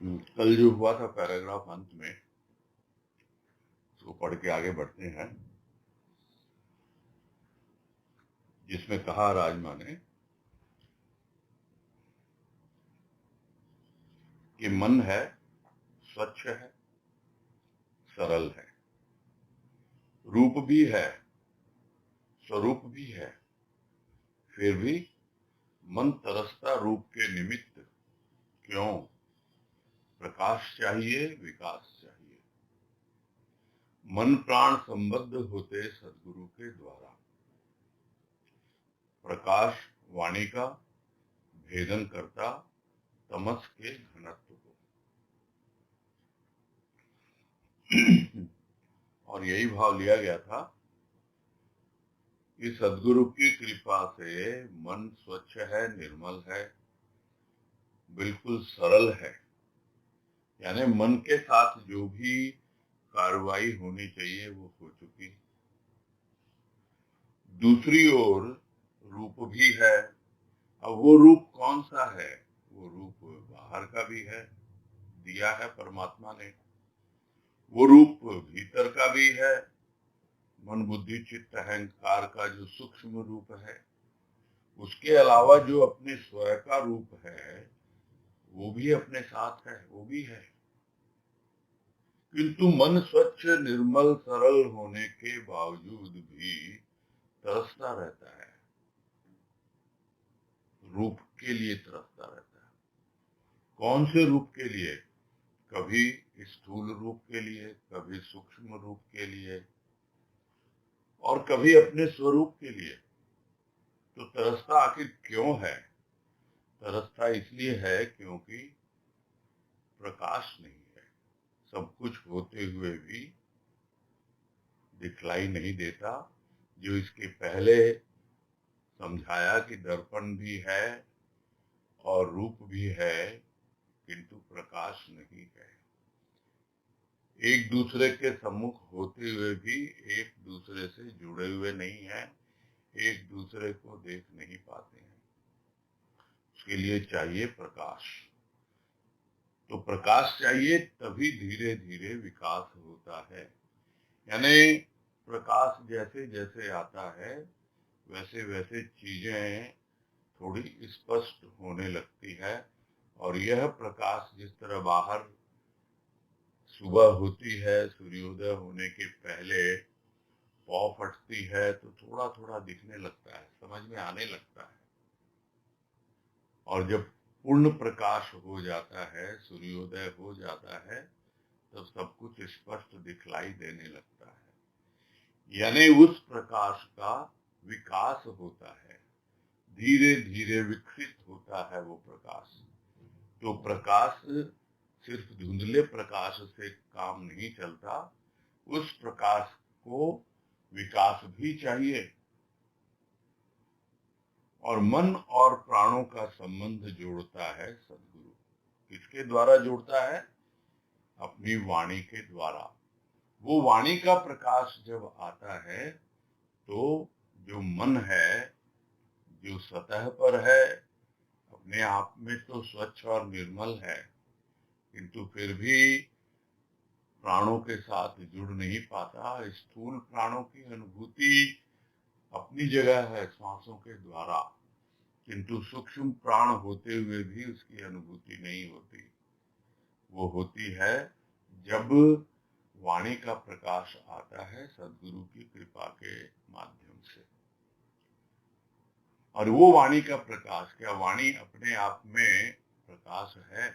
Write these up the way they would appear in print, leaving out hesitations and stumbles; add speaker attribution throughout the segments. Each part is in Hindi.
Speaker 1: कल जो हुआ था पैराग्राफ अंत में, उसको पढ़ के आगे बढ़ते हैं। जिसमें कहा राजमा ने कि मन है, स्वच्छ है, सरल है, रूप भी है, स्वरूप भी है, फिर भी मन तरसता रूप के निमित्त। क्यों? प्रकाश चाहिए, विकास चाहिए। मन प्राण संबद्ध होते सदगुरु के द्वारा। प्रकाश वाणी का भेदन करता तमस के घनत्व को। और यही भाव लिया गया था कि सदगुरु की कृपा से मन स्वच्छ है, निर्मल है, बिल्कुल सरल है। यानी मन के साथ जो भी कार्रवाई होनी चाहिए वो हो चुकी। दूसरी ओर रूप भी है। अब वो रूप कौन सा है? वो रूप बाहर का भी है, दिया है परमात्मा ने। वो रूप भीतर का भी है, मन बुद्धि चित्त अहंकार का जो सूक्ष्म रूप है। उसके अलावा जो अपने स्वयं का रूप है वो भी अपने साथ है, वो भी है। किंतु मन स्वच्छ निर्मल सरल होने के बावजूद भी तरसता रहता है, रूप के लिए तरसता रहता है। कौन से रूप के लिए? कभी स्थूल रूप के लिए, कभी सूक्ष्म रूप के लिए, और कभी अपने स्वरूप के लिए। तो तरसता आखिर क्यों है? तरसता इसलिए है क्योंकि प्रकाश नहीं है। सब कुछ होते हुए भी दिखलाई नहीं देता। जो इसके पहले समझाया कि दर्पण भी है और रूप भी है, किंतु प्रकाश नहीं है। एक दूसरे के सम्मुख होते हुए भी एक दूसरे से जुड़े हुए नहीं है, एक दूसरे को देख नहीं पाते हैं। उसके लिए चाहिए प्रकाश। तो प्रकाश चाहिए, तभी धीरे धीरे विकास होता है। यानी प्रकाश जैसे जैसे आता है वैसे वैसे चीजें थोड़ी स्पष्ट होने लगती है। और यह प्रकाश जिस तरह बाहर सुबह होती है, सूर्योदय होने के पहले पौ फटती है तो थोड़ा थोड़ा दिखने लगता है, समझ में आने लगता है। और जब पूर्ण प्रकाश हो जाता है, सूर्योदय हो जाता है, तब सब कुछ स्पष्ट दिखलाई देने लगता है। यानी उस प्रकाश का विकास होता है, धीरे धीरे विकसित होता है वो प्रकाश। तो प्रकाश सिर्फ धुंधले प्रकाश से काम नहीं चलता, उस प्रकाश को विकास भी चाहिए। और मन और प्राणों का संबंध जोड़ता है सदगुरु। किसके द्वारा जोड़ता है? अपनी वाणी के द्वारा। वो वाणी का प्रकाश जब आता है तो जो मन है, जो सतह पर है, अपने आप में तो स्वच्छ और निर्मल है, किंतु फिर भी प्राणों के साथ जुड़ नहीं पाता। स्थूल प्राणों की अनुभूति अपनी जगह है श्वासों के द्वारा, किंतु सूक्ष्म प्राण होते हुए भी उसकी अनुभूति नहीं होती। वो होती है जब वाणी का प्रकाश आता है सदगुरु की कृपा के माध्यम से। और वो वाणी का प्रकाश, क्या वाणी अपने आप में प्रकाश है?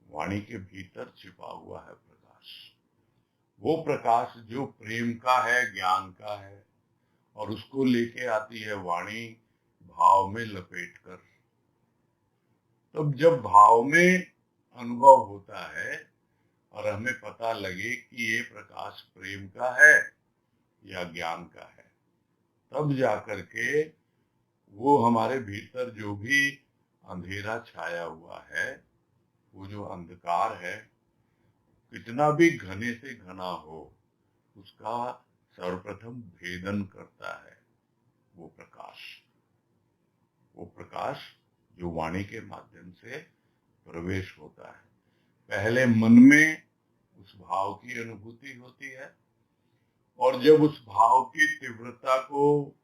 Speaker 1: वाणी के भीतर छिपा हुआ है प्रकाश। वो प्रकाश जो प्रेम का है, ज्ञान का है, और उसको लेके आती है वाणी भाव में लपेट कर। तब जब भाव में अनुभव होता है और हमें पता लगे कि ये प्रकाश प्रेम का है या ज्ञान का है, तब जाकर के वो हमारे भीतर जो भी अंधेरा छाया हुआ है, वो जो अंधकार है, कितना भी घने से घना हो, उसका सर्वप्रथम भेदन करता है वो प्रकाश। वो प्रकाश जो वाणी के माध्यम से प्रवेश होता है। पहले मन में उस भाव की अनुभूति होती है, और जब उस भाव की तीव्रता को,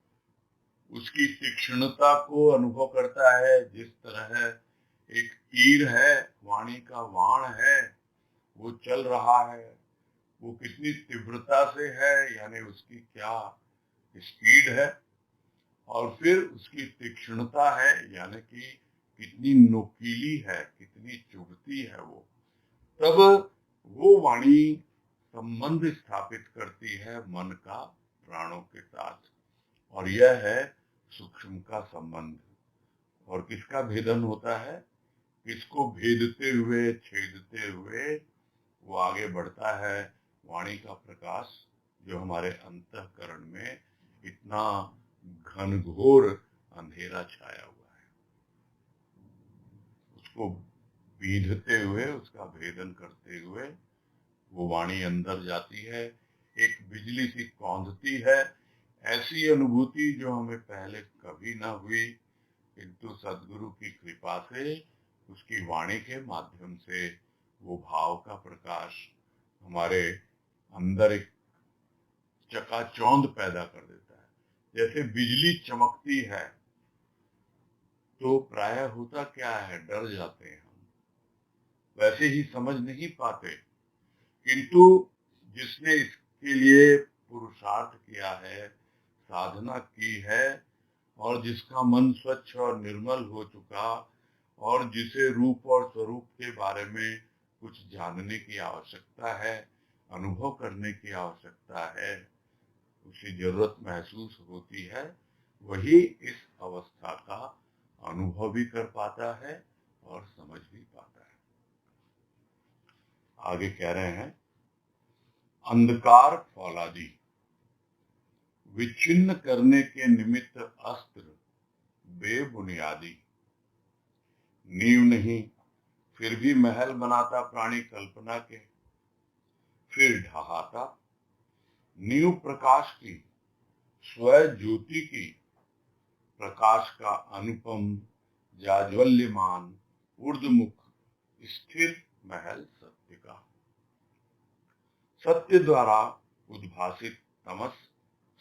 Speaker 1: उसकी तीक्ष्णता को अनुभव करता है, जिस तरह एक तीर है, वाणी का बाण है, वो चल रहा है, वो कितनी तीव्रता से है, यानी उसकी क्या स्पीड है, और फिर उसकी तीक्ष्णता है, यानी कि कितनी नुकीली है, कितनी चुभती है वो, तब वो वाणी संबंध स्थापित करती है मन का प्राणों के साथ, और यह है सूक्ष्म का संबंध। और किसका भेदन होता है? इसको भेदते हुए, छेदते हुए वो आगे बढ़ता है वाणी का प्रकाश, जो हमारे अंतःकरण में इतना घनघोर अंधेरा छाया हुआ है, उसको बीधते हुए, उसका भेदन करते हुए वो वाणी अंदर जाती है, एक बिजली सी कौंधती है। ऐसी अनुभूति जो हमें पहले कभी ना हुई, किंतु सदगुरु की कृपा से, उसकी वाणी के माध्यम से वो भाव का प्रकाश हमारे अंदर एक चकाचौंध पैदा कर देता है। जैसे बिजली चमकती है तो प्रायः होता क्या है, डर जाते हैं हम, वैसे ही समझ नहीं पाते, किंतु जिसने इसके लिए पुरुषार्थ किया है, साधना की है, और जिसका मन स्वच्छ और निर्मल हो चुका, और जिसे रूप और स्वरूप के बारे में कुछ जानने की आवश्यकता है, अनुभव करने की आवश्यकता है, उसे जरूरत महसूस होती है, वही इस अवस्था का अनुभव भी कर पाता है और समझ भी पाता है। आगे कह रहे हैं, अंधकार फौलादी, विच्छिन्न करने के निमित्त अस्त्र बेबुनियादी, नींव नहीं फिर भी महल बनाता प्राणी कल्पना के, फिर ढहाता नींव प्रकाश की, स्वयं ज्योति की, प्रकाश का अनुपम जाज्वल्यमान ऊर्ध्वमुख स्थिर महल सत्य का, सत्य द्वारा उद्भासित तमस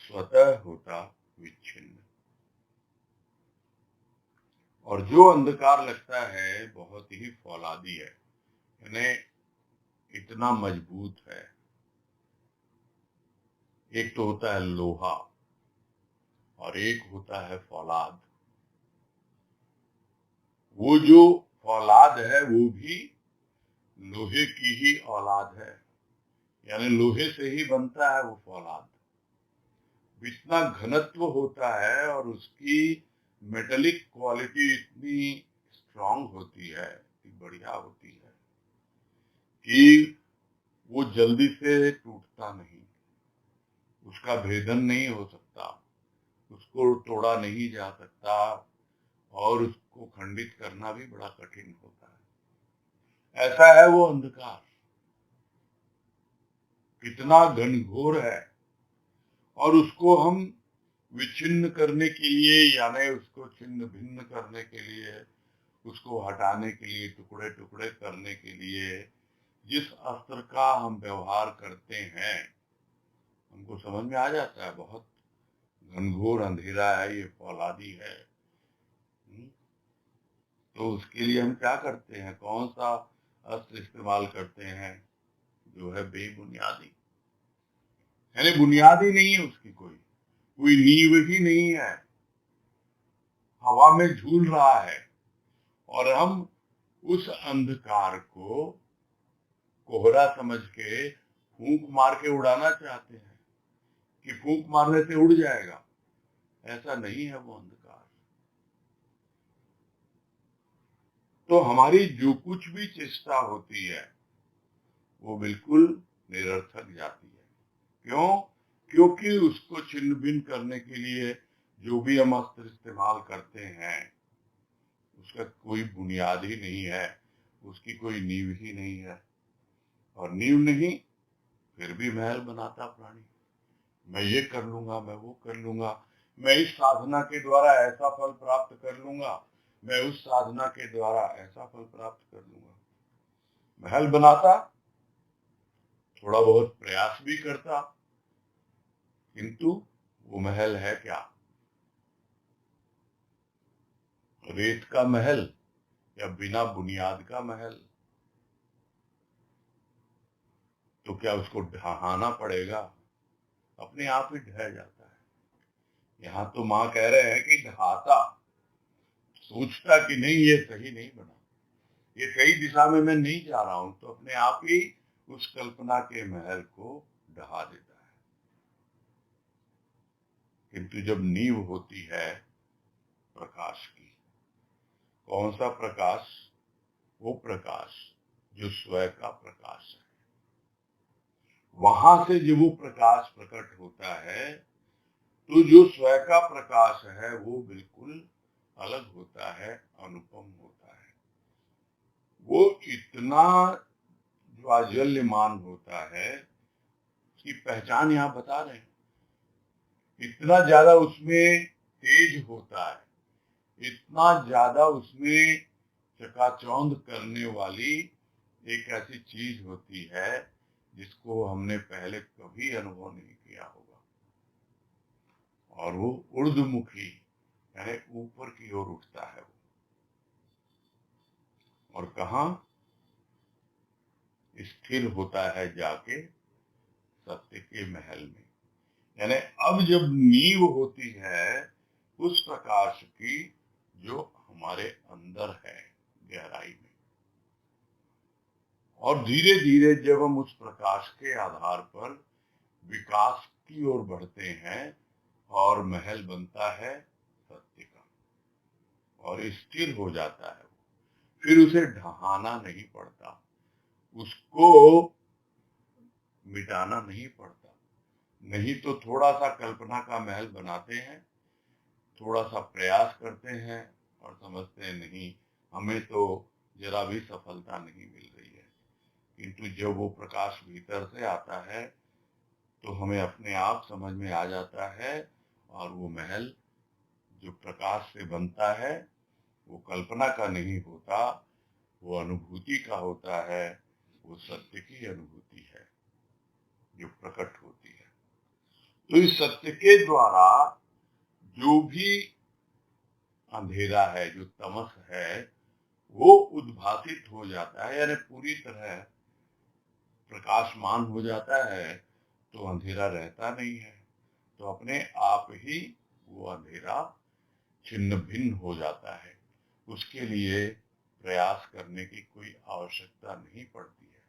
Speaker 1: स्वतः होता विच्छिन्न। और जो अंधकार लगता है बहुत ही फौलादी है, यानी इतना मजबूत है। एक तो होता है लोहा और एक होता है फौलाद। वो जो फौलाद है वो भी लोहे की ही औलाद है, यानी लोहे से ही बनता है वो फौलाद। इतना घनत्व होता है और उसकी मेटेलिक क्वालिटी इतनी स्ट्रांग होती है, इतनी बढ़िया होती है कि वो जल्दी से टूटता नहीं, उसका भेदन नहीं हो सकता, उसको तोड़ा नहीं जा सकता, और उसको खंडित करना भी बड़ा कठिन होता है। ऐसा है वो अंधकार, कितना घनघोर है, और उसको हम विच्छिन्न करने के लिए, यानी उसको छिन्न भिन्न करने के लिए, उसको हटाने के लिए, टुकड़े टुकड़े करने के लिए जिस अस्त्र का हम व्यवहार करते हैं, हमको समझ में आ जाता है बहुत घनघोर अंधेरा है, ये फौलादी है। तो उसके लिए हम क्या करते हैं, कौन सा अस्त्र इस्तेमाल करते हैं? जो है बेबुनियादी, यानी बुनियादी नहीं है उसकी, कोई नींव ही नहीं है, हवा में झूल रहा है, और हम उस अंधकार को कोहरा समझ के फूंक मार के उड़ाना चाहते हैं कि फूंक मारने से उड़ जाएगा। ऐसा नहीं है वो अंधकार। तो हमारी जो कुछ भी चेष्टा होती है वो बिल्कुल निरर्थक जाती है। क्यों? क्योंकि उसको छिन्न भिन्न करने के लिए जो भी हम अस्त्र इस्तेमाल करते हैं उसका कोई बुनियाद ही नहीं है, उसकी कोई नींव ही नहीं है। और नींव नहीं फिर भी महल बनाता प्राणी, मैं ये कर लूंगा, मैं वो कर लूंगा, मैं इस साधना के द्वारा ऐसा फल प्राप्त कर लूंगा, मैं उस साधना के द्वारा ऐसा फल प्राप्त कर लूंगा। महल बनाता, थोड़ा बहुत प्रयास भी करता, किंतु वो महल है क्या? रेत का महल या बिना बुनियाद का महल? तो क्या उसको ढहाना पड़ेगा? अपने आप ही ढह जाता है। यहाँ तो माँ कह रहे हैं कि ढहाता, सोचता कि नहीं ये सही नहीं बना, ये सही दिशा में मैं नहीं जा रहा हूं, तो अपने आप ही उस कल्पना के महल को ढहा देता है। किंतु जब नींव होती है प्रकाश की, कौन सा प्रकाश? वो प्रकाश जो स्वयं का प्रकाश है। वहां से जब वो प्रकाश प्रकट होता है, तो जो स्वयं का प्रकाश है वो बिल्कुल अलग होता है, अनुपम होता है। वो इतना ज्वाज्वल्यमान होता है, उसकी पहचान यहाँ बता रहे हैं। इतना ज्यादा उसमें तेज होता है, इतना ज्यादा उसमें चकाचौंध करने वाली एक ऐसी चीज होती है जिसको हमने पहले कभी अनुभव नहीं किया होगा। और वो ऊर्ध्वमुखी यानी ऊपर की ओर उठता है वो। और कहाँ स्थिर होता है? जाके सत्य के महल में। यानी अब जब नींव होती है उस प्रकाश की जो हमारे अंदर है गहराई में, और धीरे धीरे जब हम उस प्रकाश के आधार पर विकास की ओर बढ़ते हैं और महल बनता है सत्य का, और स्थिर हो जाता है, फिर उसे ढहाना नहीं पड़ता, उसको मिटाना नहीं पड़ता। नहीं तो थोड़ा सा कल्पना का महल बनाते हैं, थोड़ा सा प्रयास करते हैं और समझते हैं नहीं, हमें तो जरा भी सफलता नहीं मिल रही है। किंतु जब वो प्रकाश भीतर से आता है तो हमें अपने आप समझ में आ जाता है, और वो महल जो प्रकाश से बनता है वो कल्पना का नहीं होता, वो अनुभूति का होता है, वो सत्य की अनुभूति है जो प्रकट होती है। तो इस सत्य के द्वारा जो भी अंधेरा है, जो तमस है, वो उद्भासित हो जाता है, यानी पूरी तरह प्रकाशमान हो जाता है, तो अंधेरा रहता नहीं है। तो अपने आप ही वो अंधेरा छिन्न भिन्न हो जाता है। उसके लिए प्रयास करने की कोई आवश्यकता नहीं पड़ती है।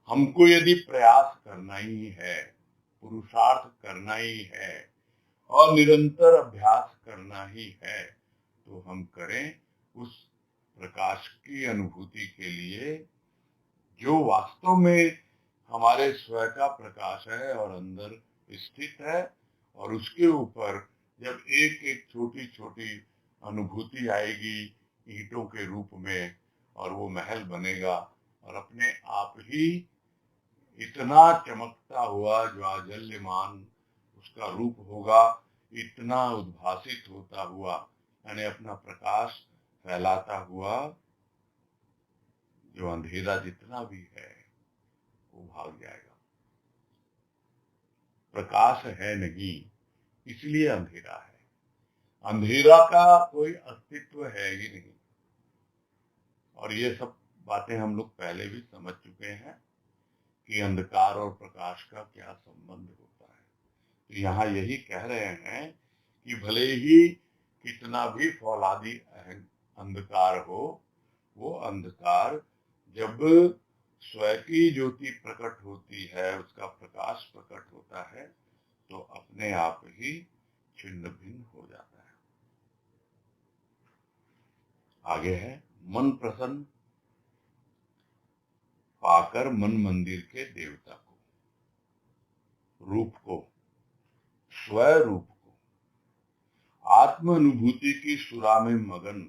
Speaker 1: हमको यदि प्रयास करना ही है, पुरुषार्थ करना ही है और निरंतर अभ्यास करना ही है, तो हम करें उस प्रकाश की अनुभूति के लिए जो वास्तव में हमारे स्वयं का प्रकाश है और अंदर स्थित है। और उसके ऊपर जब एक एक छोटी छोटी अनुभूति आएगी ईंटों के रूप में, और वो महल बनेगा और अपने आप ही इतना चमकता हुआ ज्वाज्वल्यमान उसका रूप होगा, इतना उद्भासित होता हुआ, यानी अपना प्रकाश फैलाता हुआ, जो अंधेरा जितना भी है वो भाग जाएगा। प्रकाश है नहीं, इसलिए अंधेरा है। अंधेरा का कोई अस्तित्व है ही नहीं। और ये सब बातें हम लोग पहले भी समझ चुके हैं कि अंधकार और प्रकाश का क्या संबंध होता है। तो यहाँ यही कह रहे हैं कि भले ही कितना भी फौलादी अंधकार हो, वो अंधकार जब स्वयं की ज्योति प्रकट होती है, उसका प्रकाश प्रकट होता है, तो अपने आप ही छिन्न भिन्न हो जाता है। आगे है मन प्रसन्न पाकर मन मंदिर के देवता को, रूप को, स्वयं रूप को, आत्म अनुभूति की सुरा में मगन,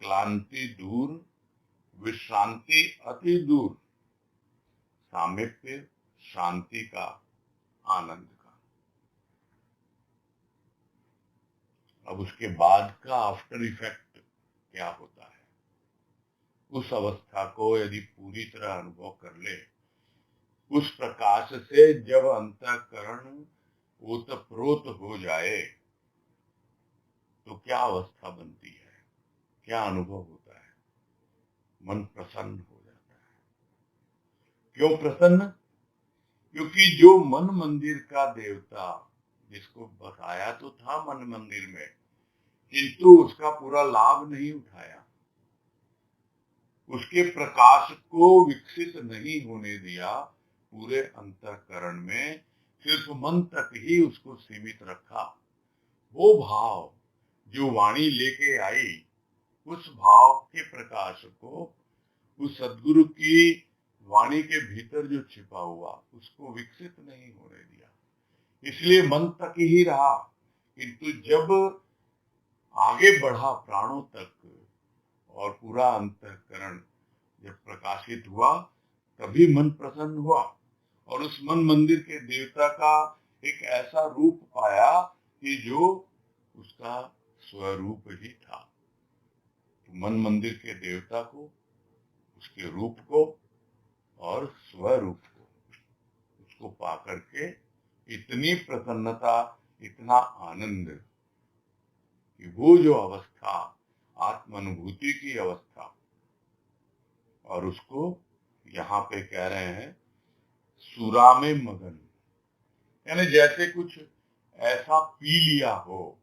Speaker 1: क्लांति दूर, विश्रांति अति दूर, सामिप्य शांति का, आनंद का। अब उसके बाद का आफ्टर इफेक्ट क्या होता है। उस अवस्था को यदि पूरी तरह अनुभव कर ले, उस प्रकाश से जब अंतःकरण ओतप्रोत हो जाए, तो क्या अवस्था बनती है, क्या अनुभव होता है। मन प्रसन्न हो जाता है। क्यों प्रसन्न? क्योंकि जो मन मंदिर का देवता, जिसको बताया तो था मन मंदिर में, किंतु उसका पूरा लाभ नहीं उठाया, उसके प्रकाश को विकसित नहीं होने दिया, पूरे अंतःकरण में सिर्फ मन तक ही उसको सीमित रखा। वो भाव जो वाणी लेके आई, उस भाव के प्रकाश को उस सदगुरु की वाणी के भीतर जो छिपा हुआ, उसको विकसित नहीं होने दिया, इसलिए मन तक ही रहा। किंतु जब आगे बढ़ा प्राणों तक और पूरा अंतःकरण जब प्रकाशित हुआ, तभी मन प्रसन्न हुआ और उस मन मंदिर के देवता का एक ऐसा रूप पाया कि जो उसका स्वरूप ही था। तो मन मंदिर के देवता को, उसके रूप को और स्वरूप को, उसको पा करके इतनी प्रसन्नता, इतना आनंद कि वो जो अवस्था आत्मानुभूति की अवस्था, और उसको यहाँ पे कह रहे हैं सुरा में मगन, यानी जैसे कुछ ऐसा पी लिया हो।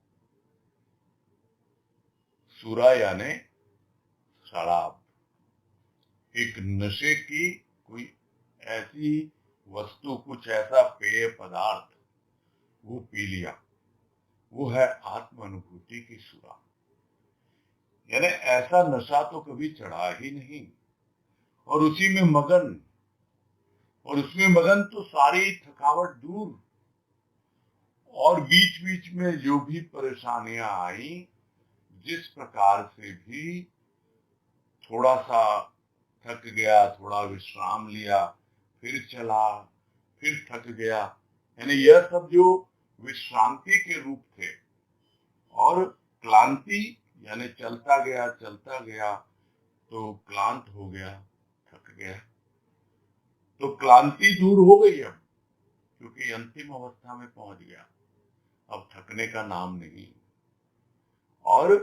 Speaker 1: सुरा यानी शराब, एक नशे की कोई ऐसी वस्तु, कुछ ऐसा पेय पदार्थ वो पी लिया, वो है आत्म अनुभूति की सुरा। यानी ऐसा नशा तो कभी चढ़ा ही नहीं, और उसी में मगन, और उसमें मगन तो सारी थकावट दूर, और बीच बीच में जो भी परेशानियां आई, जिस प्रकार से भी थोड़ा सा थक गया, थोड़ा विश्राम लिया, फिर चला, फिर थक गया, यानी यह सब जो विश्रांति के रूप थे, और क्लांति यानी चलता गया तो क्लांत हो गया, थक गया, तो क्लांति दूर हो गई अब, क्योंकि अंतिम अवस्था में पहुंच गया, अब थकने का नाम नहीं। और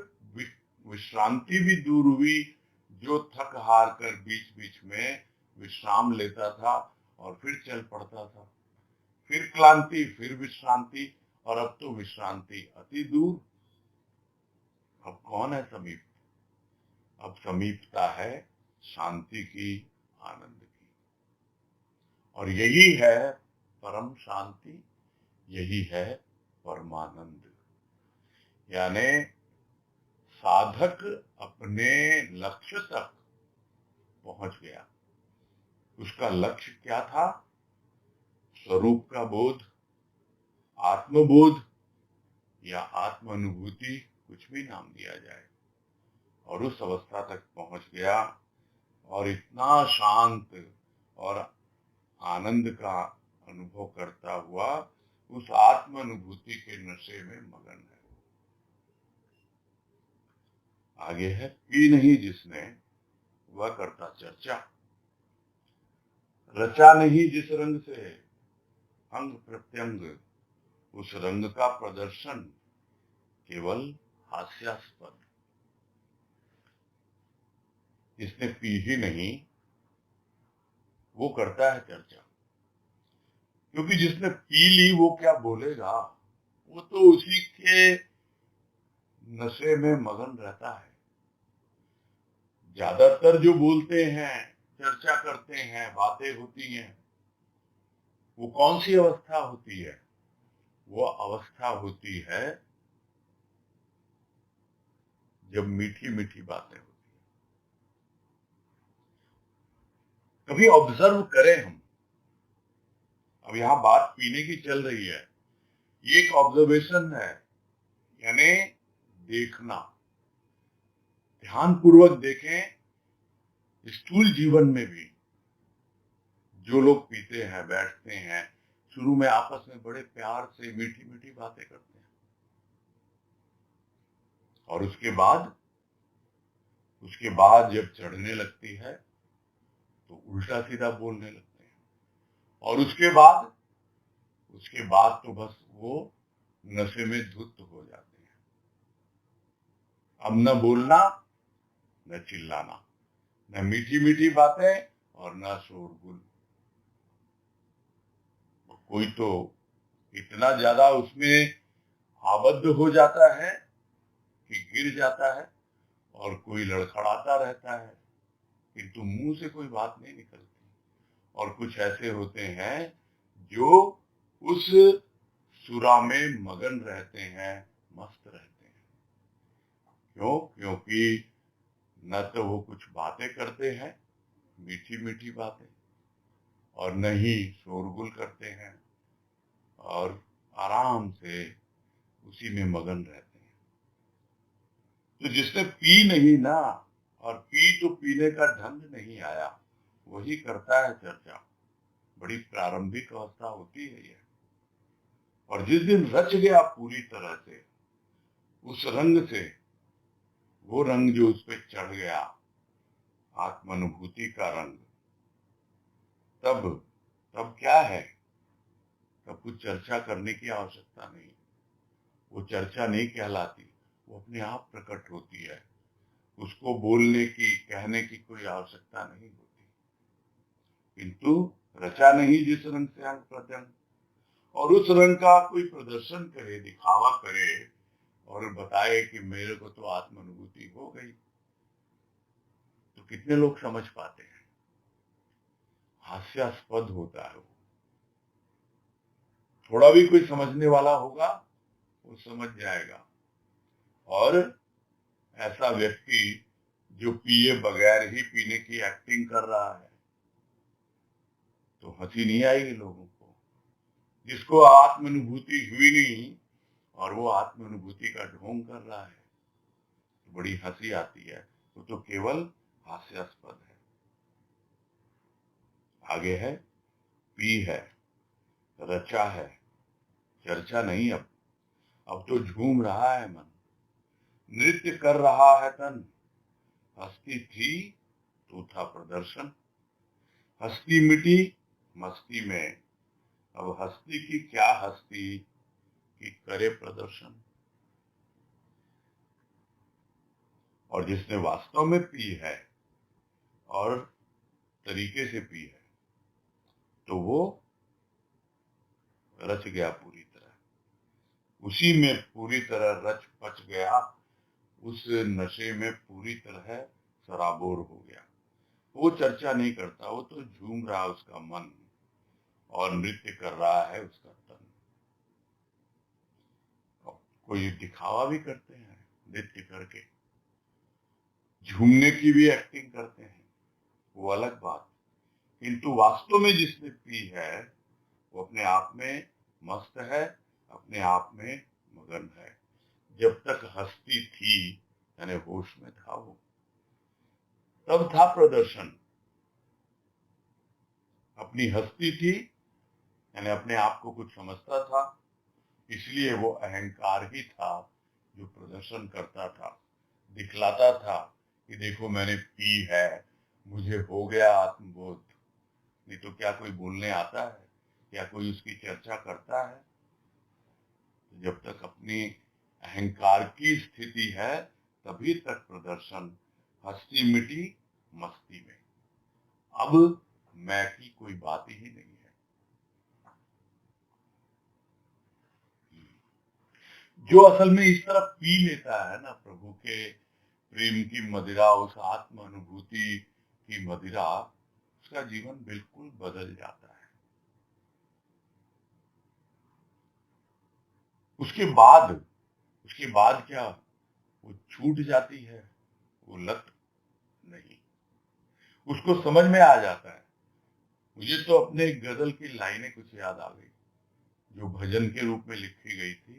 Speaker 1: विश्रांति भी दूर हुई, जो थक हार कर बीच बीच में विश्राम लेता था और फिर चल पड़ता था, फिर क्लांति, फिर विश्रांति, और अब तो विश्रांति अति दूर। अब कौन है समीप? अब समीपता है शांति की, आनंद की, और यही है परम शांति, यही है परमानंद। यानी साधक अपने लक्ष्य तक पहुंच गया। उसका लक्ष्य क्या था? स्वरूप का बोध, आत्मबोध या आत्म अनुभूति, कुछ भी नाम दिया जाए, और उस अवस्था तक पहुंच गया, और इतना शांत और आनंद का अनुभव करता हुआ उस आत्म अनुभूति के नशे में मगन है। आगे है, पी नहीं जिसने वह करता चर्चा, रचा नहीं जिस रंग से अंग प्रत्यंग, उस रंग का प्रदर्शन केवल हास्यास्पद। जिसने पी ही नहीं, वो करता है चर्चा, क्योंकि जिसने पी ली वो क्या बोलेगा, वो तो उसी के नशे में मगन रहता है। ज्यादातर जो बोलते हैं, चर्चा करते हैं, बातें होती हैं, वो कौन सी अवस्था होती है? वो अवस्था होती है जब मीठी मीठी बातें होती हैं। कभी ऑब्जर्व करें हम, अब यहाँ बात पीने की चल रही है, ये एक ऑब्जर्वेशन है, यानी देखना, ध्यान पूर्वक देखें। स्थूल जीवन में भी जो लोग पीते हैं, बैठते हैं, शुरू में आपस में बड़े प्यार से मीठी मीठी बातें करते हैं, और उसके बाद उसके बाद जब चढ़ने लगती है तो उल्टा सीधा बोलने लगते हैं, और उसके बाद तो बस वो नशे में धुत हो जाते हैं। अब न बोलना, न चिल्लाना, न मीठी मीठी बातें और न शोरगुल। कोई तो इतना ज्यादा उसमें आबद्ध हो जाता है कि गिर जाता है, और कोई लड़खड़ाता रहता है किंतु मुंह से कोई बात नहीं निकलती। और कुछ ऐसे होते हैं जो उस सुरा में मगन रहते हैं, मस्त रहते हैं। क्यों? क्योंकि न तो वो कुछ बातें करते हैं, मीठी मीठी बातें, और न ही शोरगुल करते हैं, और आराम से उसी में मगन रहते हैं। तो जिसने पी नहीं ना, और तो पीने का ढंग नहीं आया, वही करता है चर्चा। बड़ी प्रारंभिक अवस्था होती है ये। और जिस दिन रच गया पूरी तरह से उस रंग से, वो रंग जो उस पे चढ़ गया, आत्मानुभूति का रंग, तब तब क्या है? तब कुछ चर्चा करने की आवश्यकता नहीं। वो चर्चा नहीं कहलाती, वो अपने आप प्रकट होती है। उसको बोलने की, कहने की कोई आवश्यकता नहीं होती। किंतु रचा नहीं जिस रंग से अंग प्रत्यंग, और उस रंग का कोई प्रदर्शन करे, दिखावा करे और बताए कि मेरे को तो आत्मानुभूति हो गई, तो कितने लोग समझ पाते हैं? हास्यास्पद होता है वो। थोड़ा भी कोई समझने वाला होगा वो समझ जाएगा। और ऐसा व्यक्ति जो पिए बगैर ही पीने की एक्टिंग कर रहा है, तो हंसी नहीं आएगी लोगों को। जिसको आत्मानुभूति हुई नहीं और वो आत्मानुभूति का ढोंग कर रहा है, तो बड़ी हंसी आती है। वो तो केवल हास्यास्पद है। आगे है, पी है, रचा है, चर्चा नहीं। अब तो झूम रहा है मन, नृत्य कर रहा है तन। हस्ती थी तो था प्रदर्शन, हस्ती मिटी मस्ती में। अब हस्ती की क्या हस्ती कि करे प्रदर्शन। और जिसने वास्तव में पी है और तरीके से पी है, तो वो रच गया पूरी तरह, उसी में पूरी तरह रच पच गया, उस नशे में पूरी तरह सराबोर हो गया। वो चर्चा नहीं करता, वो तो झूम रहा उसका मन, और नृत्य कर रहा है उसका तन। और कोई दिखावा भी करते हैं नृत्य करके, झूमने की भी एक्टिंग करते हैं, वो अलग बात। किंतु वास्तव में जिसने पी है, वो अपने आप में मस्त है, अपने आप में मगन है। जब तक हस्ती थी, यानी होश में था वो, तब था प्रदर्शन। अपनी हस्ती थी, यानी अपने आप को कुछ समझता था, इसलिए वो अहंकार ही था जो प्रदर्शन करता था, दिखलाता था कि देखो मैंने पी है, मुझे हो गया आत्मबोध। नहीं तो क्या कोई बोलने आता है? क्या कोई उसकी चर्चा करता है? जब तक अपनी अहंकार की स्थिति है, तभी तक प्रदर्शन। हस्ती मिटी मस्ती में। अब मैं की कोई बात ही नहीं है। जो असल में इस तरह पी लेता है ना प्रभु के प्रेम की मदिरा, उस आत्म अनुभूति की मदिरा, उसका जीवन बिल्कुल बदल जाता है। उसके बाद क्या? वो छूट जाती है, वो लत नहीं। उसको समझ में आ जाता है। मुझे तो अपने एक गजल की लाइनें कुछ याद आ गई, जो भजन के रूप में लिखी गई थी,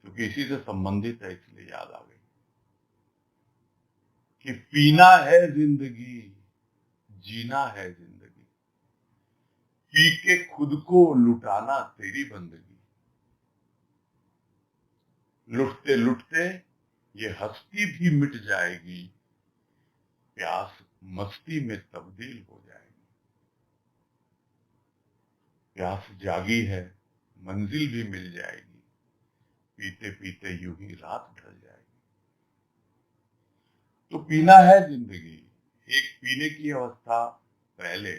Speaker 1: क्योंकि इसी से संबंधित है इसलिए याद आ गई, कि पीना है जिंदगी, जीना है जिंदगी, पी के खुद को लुटाना तेरी बंदगी, लुटते लुटते ये हस्ती भी मिट जाएगी, प्यास मस्ती में तब्दील हो जाएगी। प्यास जागी है, मंजिल भी मिल जाएगी, पीते पीते यूं ही रात ढल जाएगी। तो पीना है जिंदगी, एक पीने की अवस्था पहले,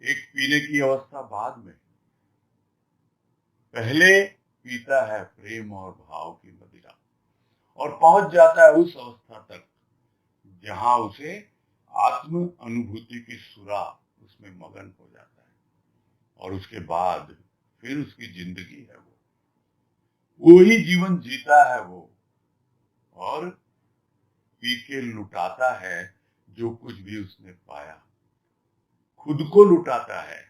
Speaker 1: एक पीने की अवस्था बाद में। पहले पीता है प्रेम और भाव की मदिरा और पहुंच जाता है उस अवस्था तक जहां उसे आत्म अनुभूति की सुरा उसमें मगन हो जाता है। और उसके बाद फिर उसकी जिंदगी है, वो ही जीवन जीता है वो, और पी के लुटाता है जो कुछ भी उसने पाया। खुद को लुटाता है,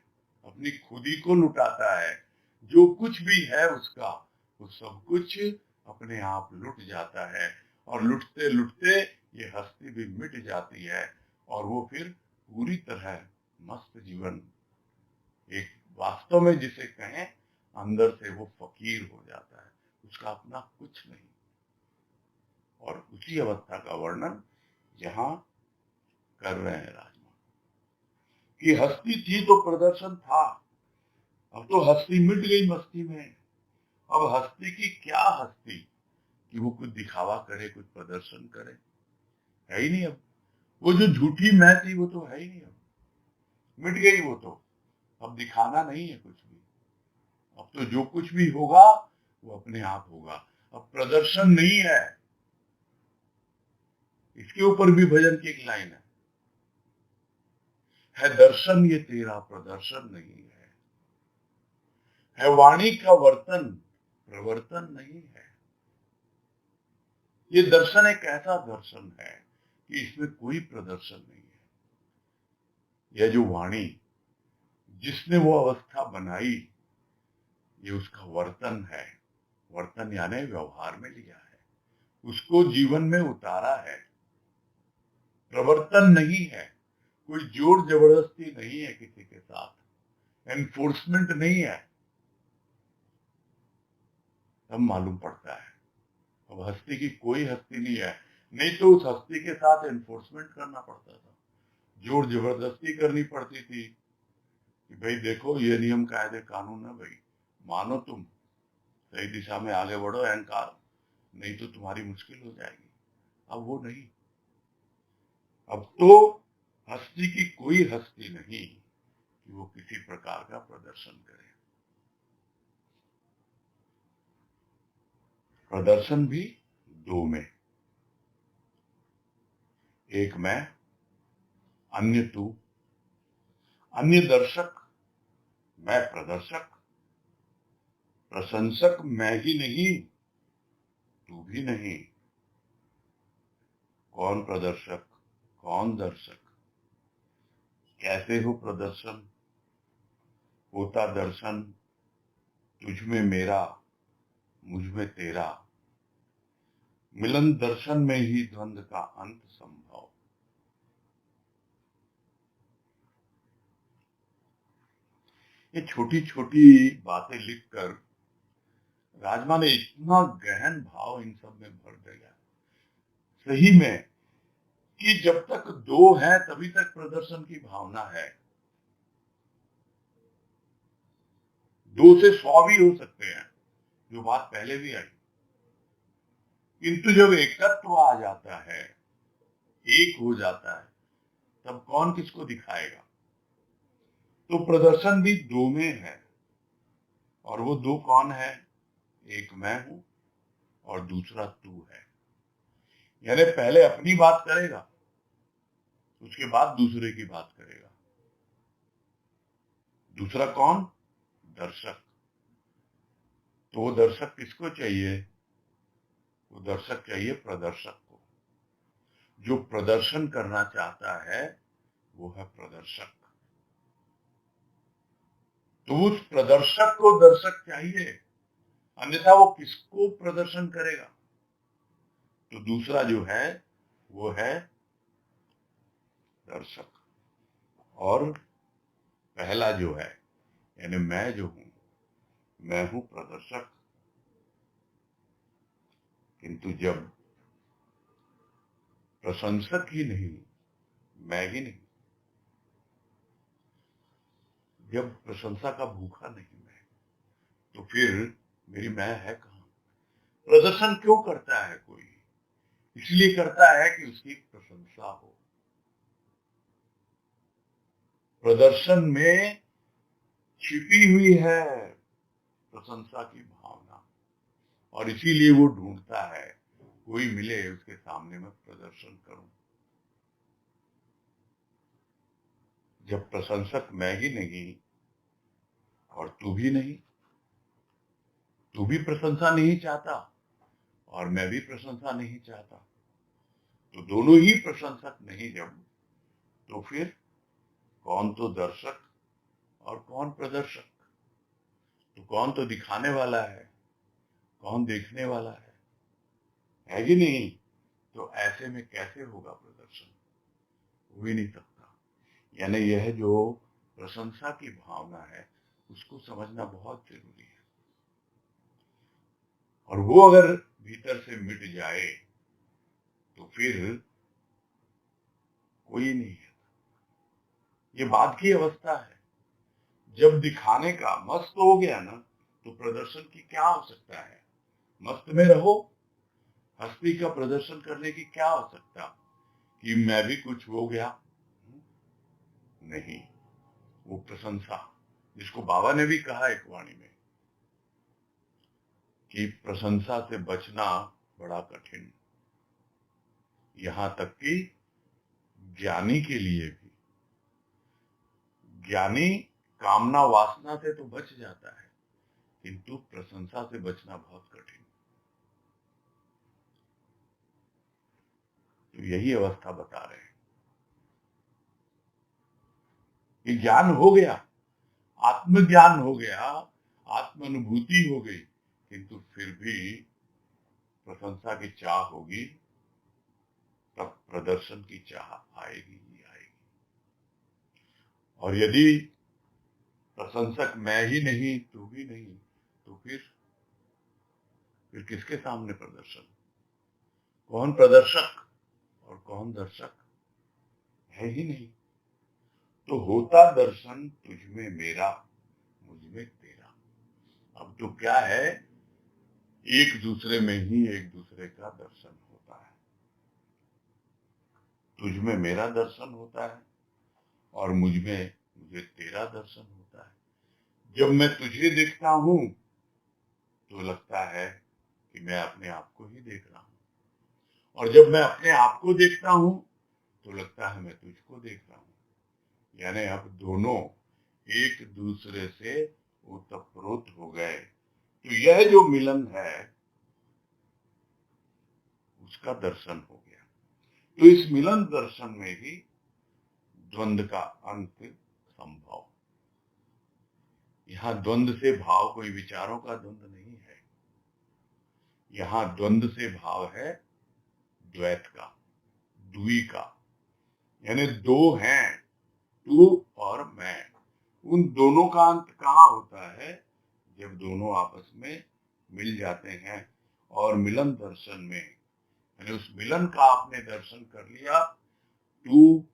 Speaker 1: अपनी खुदी को लुटाता है। जो कुछ भी है उसका, वो सब कुछ अपने आप लुट जाता है। और लुटते लुटते ये हस्ती भी मिट जाती है और वो फिर पूरी तरह मस्त जीवन, एक वास्तव में जिसे कहें अंदर से वो फकीर हो जाता है, उसका अपना कुछ नहीं। और उसी अवस्था का वर्णन यहाँ कर रहे हैं राजमा, कि हस्ती थी तो प्रदर्शन था, अब तो हस्ती मिट गई मस्ती में। अब हस्ती की क्या हस्ती कि वो कुछ दिखावा करे, कुछ प्रदर्शन करे, है ही नहीं अब। वो जो झूठी मैं थी वो तो है ही नहीं, अब मिट गई वो तो। अब दिखाना नहीं है कुछ भी, अब तो जो कुछ भी होगा वो अपने आप होगा। अब प्रदर्शन नहीं है। इसके ऊपर भी भजन की एक लाइन है दर्शन ये तेरा प्रदर्शन नहीं है वाणी का वर्तन प्रवर्तन नहीं है। ये दर्शन एक ऐसा दर्शन है कि इसमें कोई प्रदर्शन नहीं है। यह जो वाणी, जिसने वो अवस्था बनाई, ये उसका वर्तन है। वर्तन यानी व्यवहार में लिया है, उसको जीवन में उतारा है। प्रवर्तन नहीं है, कोई जोर जबरदस्ती नहीं है किसी के साथ, एनफोर्समेंट नहीं है। तब मालूम पड़ता है अब हस्ती की कोई हस्ती नहीं है। नहीं तो उस हस्ती के साथ एनफोर्समेंट करना पड़ता था, जोर जबरदस्ती करनी पड़ती थी कि भाई देखो ये नियम कायदे कानून है, भाई मानो, तुम सही दिशा में आगे बढ़ो अहंकार, नहीं तो तुम्हारी मुश्किल हो जाएगी। अब वो नहीं, अब तो हस्ती की कोई हस्ती नहीं कि वो किसी प्रकार का प्रदर्शन करे। प्रदर्शन भी दो में, एक मैं, अन्य तू। अन्य दर्शक, मैं प्रदर्शक। प्रशंसक मैं ही नहीं, तू भी नहीं। कौन प्रदर्शक, कौन दर्शक, कैसे हो प्रदर्शन? होता दर्शन तुझ में मेरा, मुझ में तेरा, मिलन दर्शन में ही द्वंद का अंत संभव। ये छोटी छोटी बातें लिखकर राजमा ने इतना गहन भाव इन सब में भर दिया सही में, कि जब तक दो है तभी तक प्रदर्शन की भावना है। दो से 100 भी हो सकते हैं, जो बात पहले भी आई। किंतु जब एकत्व आ जाता है, एक हो जाता है, तब कौन किसको दिखाएगा? तो प्रदर्शन भी दो में है, और वो दो कौन है? एक मैं हूं और दूसरा तू है। यानी पहले अपनी बात करेगा, उसके बाद दूसरे की बात करेगा। दूसरा कौन? दर्शक। तो वो दर्शक किसको चाहिए? वो दर्शक चाहिए प्रदर्शक को। जो प्रदर्शन करना चाहता है वो है प्रदर्शक। तो उस प्रदर्शक को दर्शक चाहिए, अन्यथा वो किसको प्रदर्शन करेगा? तो दूसरा जो है वो है दर्शक, और पहला जो है यानी मैं जो हूं, मैं हूं प्रदर्शक। किंतु जब प्रशंसक ही नहीं, मैं ही नहीं। जब प्रशंसा का भूखा नहीं मैं, तो फिर मेरी मैं है कहाँ? प्रदर्शन क्यों करता है कोई? इसलिए करता है कि उसकी प्रशंसा हो। प्रदर्शन में छिपी हुई है प्रशंसा की भावना, और इसीलिए वो ढूंढता है कोई मिले उसके सामने मैं प्रदर्शन करूं। जब प्रशंसक मैं ही नहीं और तू भी नहीं, तू भी प्रशंसा नहीं चाहता और मैं भी प्रशंसा नहीं चाहता, तो दोनों ही प्रशंसक नहीं जब, तो फिर कौन तो दर्शक और कौन प्रदर्शक? तो कौन तो दिखाने वाला है, कौन देखने वाला है कि नहीं? तो ऐसे में कैसे होगा प्रदर्शन? हो ही नहीं सकता। यानी यह जो प्रशंसा की भावना है, उसको समझना बहुत जरूरी है। और वो अगर भीतर से मिट जाए तो फिर कोई नहीं है। ये बाद की अवस्था है। जब दिखाने का मस्त हो गया ना, तो प्रदर्शन की क्या आवश्यकता है? मस्त में रहो, हस्ती का प्रदर्शन करने की क्या आवश्यकता कि मैं भी कुछ हो गया? नहीं। वो प्रशंसा, जिसको बाबा ने भी कहा एक वाणी में कि प्रशंसा से बचना बड़ा कठिन, यहां तक कि ज्ञानी के लिए भी। ज्ञानी कामना वासना से तो बच जाता है, किंतु प्रशंसा से बचना बहुत कठिन। तो यही अवस्था बता रहे हैं कि ज्ञान हो गया, आत्मज्ञान हो गया, आत्म अनुभूति हो गई, किंतु फिर भी प्रशंसा की चाह होगी, तब प्रदर्शन की चाह आएगी ही आएगी। और यदि प्रशंसक मैं ही नहीं तू भी नहीं, तो फिर किसके सामने प्रदर्शन? कौन प्रदर्शक और कौन दर्शक? है ही नहीं। तो होता दर्शन तुझ में मेरा, मुझ में तेरा। अब तो क्या है, एक दूसरे में ही एक दूसरे का दर्शन होता है। तुझ में मेरा दर्शन होता है और मुझे तेरा दर्शन होता है। जब मैं तुझे देखता हूं तो लगता है कि मैं अपने आप को ही देख रहा हूं, और जब मैं अपने आप को देखता हूं तो लगता है मैं तुझको देख रहा हूं। यानी अब दोनों एक दूसरे से ओतप्रोत हो गए। तो यह जो मिलन है उसका दर्शन हो गया। तो इस मिलन दर्शन में ही द्वंद का अंत संभव। यहाँ द्वंद से भाव कोई विचारों का द्वंद नहीं है, यहाँ द्वंद से भाव है द्वैत का, द्वि का। यानी दो हैं, तू और मैं। उन दोनों का अंत कहाँ होता है? जब दोनों आपस में मिल जाते हैं और मिलन दर्शन में, यानी उस मिलन का आपने दर्शन कर लिया, तू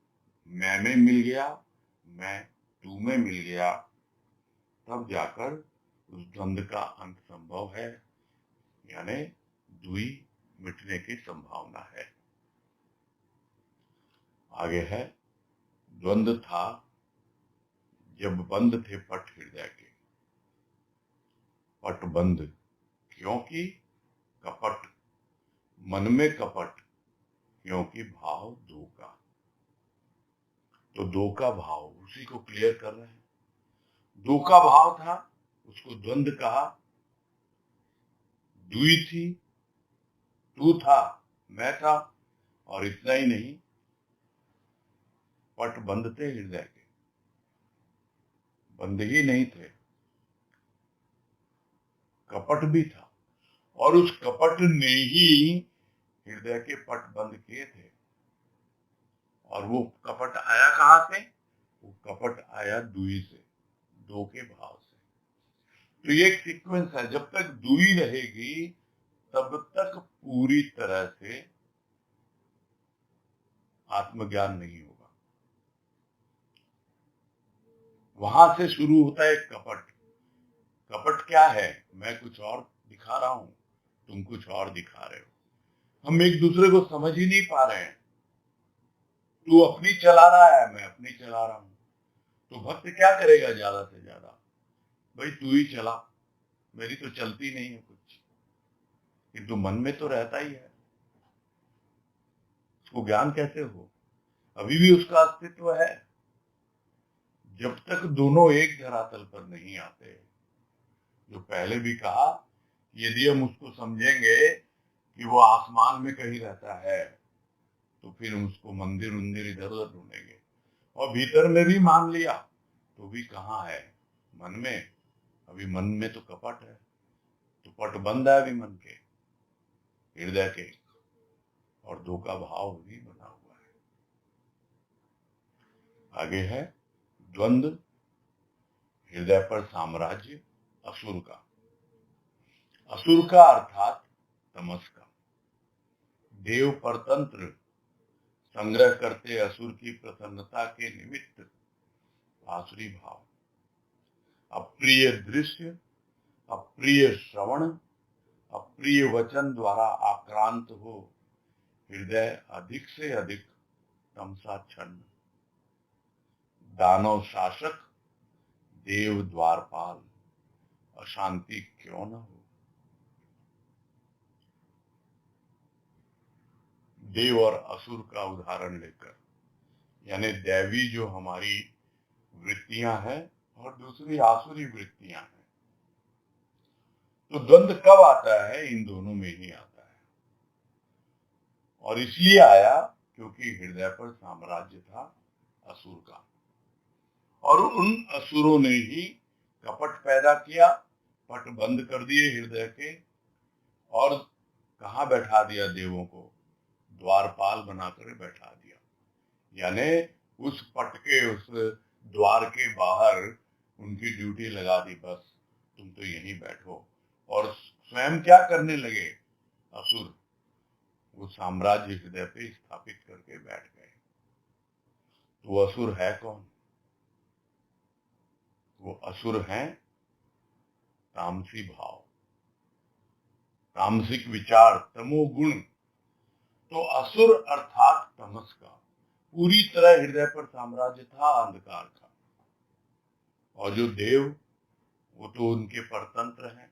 Speaker 1: मैं में मिल गया, मैं तू में मिल गया, तब जाकर उस द्वंद का अंत संभव है। यानी द्वि मिटने की संभावना है। आगे है, द्वंद था जब बंद थे पट हृदय के। पट बंद क्योंकि कपट, मन में कपट क्योंकि भाव दो का। तो दो का भाव उसी को क्लियर कर रहे हैं। दो का भाव था, उसको द्वंद कहा। दुई थी, तू था, मैं था, और इतना ही नहीं, पट बंद थे हृदय के, बंद ही नहीं थे, कपट भी था, और उस कपट ने ही हृदय के पट बंद किए थे। और वो कपट आया कहां से? वो कपट आया दुई से, दो के भाव से। तो ये एक सीक्वेंस है, जब तक दुई रहेगी तब तक पूरी तरह से आत्मज्ञान नहीं होगा। वहां से शुरू होता है कपट। कपट क्या है? मैं कुछ और दिखा रहा हूं, तुम कुछ और दिखा रहे हो, हम एक दूसरे को समझ ही नहीं पा रहे हैं। तू अपनी चला रहा है, मैं अपनी चला रहा हूं। तो भक्त क्या करेगा ज्यादा से ज्यादा? भाई तू ही चला, मेरी तो चलती नहीं है कुछ। किंतु मन में तो रहता ही है। उसको ज्ञान कैसे हो? अभी भी उसका अस्तित्व है। जब तक दोनों एक धरातल पर नहीं आते, जो पहले भी कहा, यदि हम उसको समझेंगे कि वो आसमान में कहीं रहता है, तो फिर हम उसको मंदिर उंदिर इधर उधर ढूंढेंगे। और भीतर में भी मान लिया तो भी कहाँ है? मन में। अभी मन में तो कपट है, तो पट बंद है अभी मन के, हृदय के, और धोखा भाव भी बना हुआ है। आगे है द्वंद, हृदय पर साम्राज्य असुर का। असुर का अर्थात तमस का। देव परतंत्र संग्रह करते असुर की प्रसन्नता के निमित्त आसुरी भाव। अप्रिय दृश्य, अप्रिय श्रवण, अप्रिय वचन द्वारा आक्रांत हो हृदय अधिक से अधिक तमसाच्छन्न। दानव शासक, देव द्वारपाल, अशांति क्यों न हो। देव और असुर का उदाहरण लेकर, यानी दैवी जो हमारी वृत्तियां हैं और दूसरी आसुरी वृत्तियां हैं। तो द्वंद कब आता है? इन दोनों में ही आता है। और इसलिए आया क्योंकि हृदय पर साम्राज्य था असुर का, और उन असुरों ने ही कपट पैदा किया, पट बंद कर दिए हृदय के, और कहाँ बैठा दिया देवों को? द्वारपाल बनाकर बैठा दिया। यानी उस पट के, उस द्वार के बाहर उनकी ड्यूटी लगा दी, बस तुम तो यहीं बैठो। और स्वयं क्या करने लगे असुर? वो साम्राज्य हृदय पे स्थापित करके बैठ गए। तो वो असुर है कौन? वो असुर हैं तामसी भाव, तामसिक विचार, तमोगुण। तो असुर अर्थात तमस का पूरी तरह हृदय पर साम्राज्य था, अंधकार का। और जो देव, वो तो उनके परतंत्र हैं,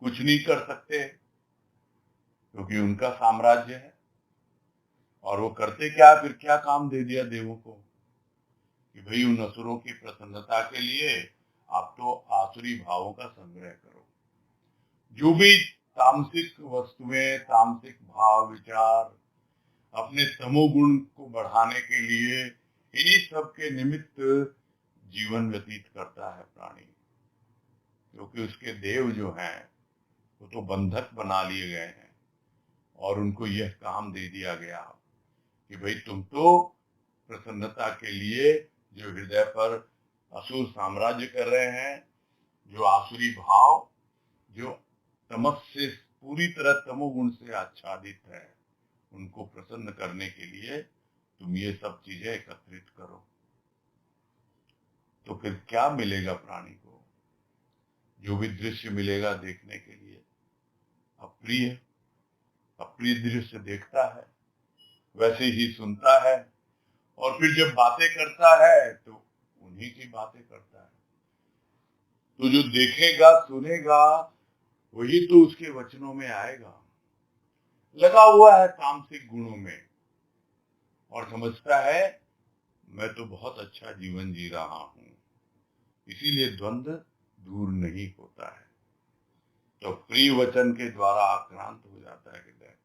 Speaker 1: कुछ नहीं कर सकते क्योंकि उनका साम्राज्य है। और वो करते क्या? फिर क्या काम दे दिया देवों को कि भाई उन असुरों की प्रसन्नता के लिए आप तो आसुरी भावों का संग्रह करो। जो भी तामसिक वस्तुएं, तामसिक भाव विचार अपने तमोगुण को बढ़ाने के लिए, इन्हीं सब के निमित्त जीवन व्यतीत करता है प्राणी। क्योंकि उसके देव जो हैं वो तो बंधक बना लिए गए हैं, और उनको यह काम दे दिया गया कि भाई तुम तो प्रसन्नता के लिए जो हृदय पर असुर साम्राज्य कर रहे हैं, जो आसुरी भाव, जो तमस से पूरी तरह तमोगुण से आच्छादित है, उनको प्रसन्न करने के लिए तुम ये सब चीजें एकत्रित करो। तो फिर क्या मिलेगा प्राणी को? जो भी दृश्य मिलेगा देखने के लिए, अप्रिय, अप्रिय दृश्य देखता है, वैसे ही सुनता है, और फिर जब बातें करता है तो उन्हीं की बातें करता है। तो जो देखेगा सुनेगा वही तो उसके वचनों में आएगा। लगा हुआ है तामसिक गुणों में और समझता है मैं तो बहुत अच्छा जीवन जी रहा हूं। इसीलिए द्वंद्व दूर नहीं होता है। तो प्रिय वचन के द्वारा आक्रांत हो जाता है हृदय,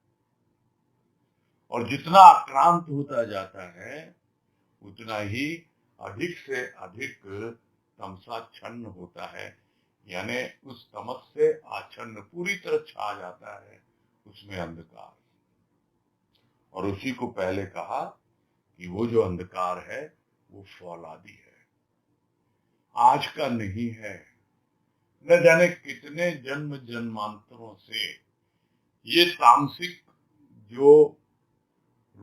Speaker 1: और जितना आक्रांत होता जाता है उतना ही अधिक से अधिक तमसाच्छन्न होता है। यानी उस तमस से आच्छन्न पूरी तरह छा जाता है उसमें अंधकार। और उसी को पहले कहा कि वो जो अंधकार है वो फौलादी है, आज का नहीं है। न जाने कितने जन्म जन्मांतरों से ये तामसिक जो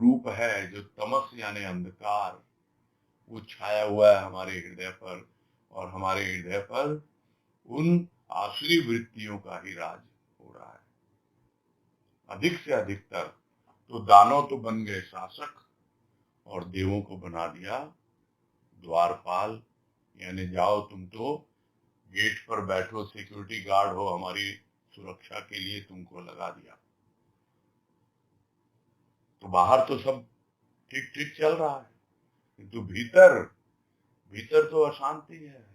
Speaker 1: रूप है, जो तमस यानी अंधकार, वो छाया हुआ है हमारे हृदय पर, और हमारे हृदय पर उन आसुरी वृत्तियों का ही राज हो रहा है। अधिक से अधिकतर तो दानव तो बन गए शासक, और देवों को बना दिया द्वारपाल, यानी जाओ तुम तो गेट पर बैठो, सिक्योरिटी गार्ड हो, हमारी सुरक्षा के लिए तुमको लगा दिया। तो बाहर तो सब ठीक ठीक चल रहा है, किंतु भीतर भीतर तो अशांति है,